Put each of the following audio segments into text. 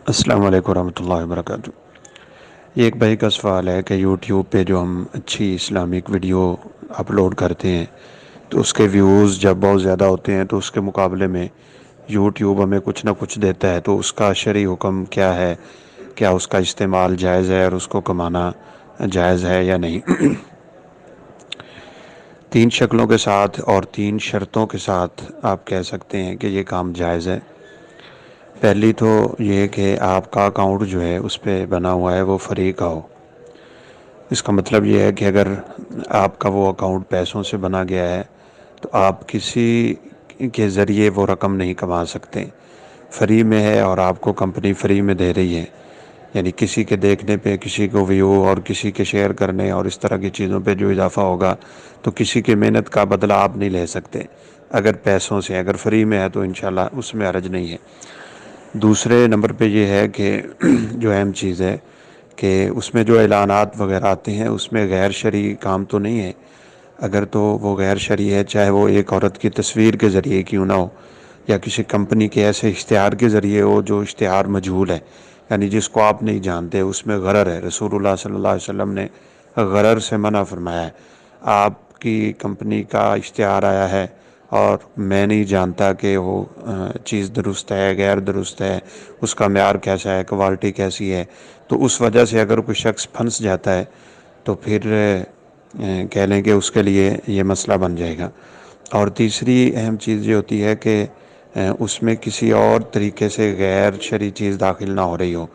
السلام علیکم ورحمۃ اللہ وبرکاتہ۔ یہ ایک بھائی کا سوال ہے کہ یوٹیوب پہ جو ہم اچھی اسلامک ویڈیو اپلوڈ کرتے ہیں تو اس کے ویوز جب بہت زیادہ ہوتے ہیں تو اس کے مقابلے میں یوٹیوب ہمیں کچھ نہ کچھ دیتا ہے، تو اس کا شرعی حکم کیا ہے؟ کیا اس کا استعمال جائز ہے اور اس کو کمانا جائز ہے یا نہیں؟ تین شکلوں کے ساتھ اور تین شرطوں کے ساتھ آپ کہہ سکتے ہیں کہ یہ کام جائز ہے۔ پہلی تو یہ کہ آپ کا اکاؤنٹ جو ہے اس پہ بنا ہوا ہے وہ فری کا ہو۔ اس کا مطلب یہ ہے کہ اگر آپ کا وہ اکاؤنٹ پیسوں سے بنا گیا ہے تو آپ کسی کے ذریعے وہ رقم نہیں کما سکتے۔ فری میں ہے اور آپ کو کمپنی فری میں دے رہی ہے، یعنی کسی کے دیکھنے پہ، کسی کو ویو اور کسی کے شیئر کرنے اور اس طرح کی چیزوں پہ جو اضافہ ہوگا تو کسی کے محنت کا بدلہ آپ نہیں لے سکتے اگر پیسوں سے۔ اگر فری میں ہے تو انشاءاللہ اس میں حرج نہیں ہے۔ دوسرے نمبر پہ یہ ہے کہ جو اہم چیز ہے کہ اس میں جو اعلانات وغیرہ آتے ہیں اس میں غیر شرعی کام تو نہیں ہے۔ اگر تو وہ غیر شرعی ہے، چاہے وہ ایک عورت کی تصویر کے ذریعے کیوں نہ ہو یا کسی کمپنی کے ایسے اشتہار کے ذریعے ہو جو اشتہار مجہول ہے، یعنی جس کو آپ نہیں جانتے، اس میں غرر ہے۔ رسول اللہ صلی اللہ علیہ وسلم نے غرر سے منع فرمایا ہے۔ آپ کی کمپنی کا اشتہار آیا ہے اور میں نہیں جانتا کہ وہ چیز درست ہے غیر درست ہے، اس کا معیار کیسا ہے، کوالٹی کیسی ہے، تو اس وجہ سے اگر کوئی شخص پھنس جاتا ہے تو پھر کہہ لیں کہ اس کے لیے یہ مسئلہ بن جائے گا۔ اور تیسری اہم چیز یہ ہوتی ہے کہ اس میں کسی اور طریقے سے غیر شرعی چیز داخل نہ ہو رہی ہو،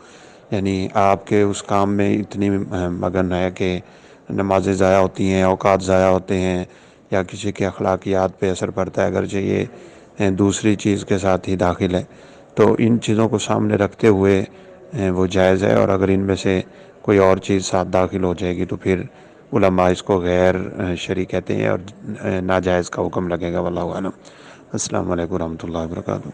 یعنی آپ کے اس کام میں اتنی مگن ہے کہ نمازیں ضائع ہوتی ہیں، اوقات ضائع ہوتے ہیں یا کسی کے اخلاقیات پہ اثر پڑتا ہے اگرچہ یہ دوسری چیز کے ساتھ ہی داخل ہے، تو ان چیزوں کو سامنے رکھتے ہوئے وہ جائز ہے۔ اور اگر ان میں سے کوئی اور چیز ساتھ داخل ہو جائے گی تو پھر علماء اس کو غیر شرعی کہتے ہیں اور ناجائز کا حکم لگے گا، واللہ اعلم۔ السلام علیکم ورحمۃ اللہ وبرکاتہ۔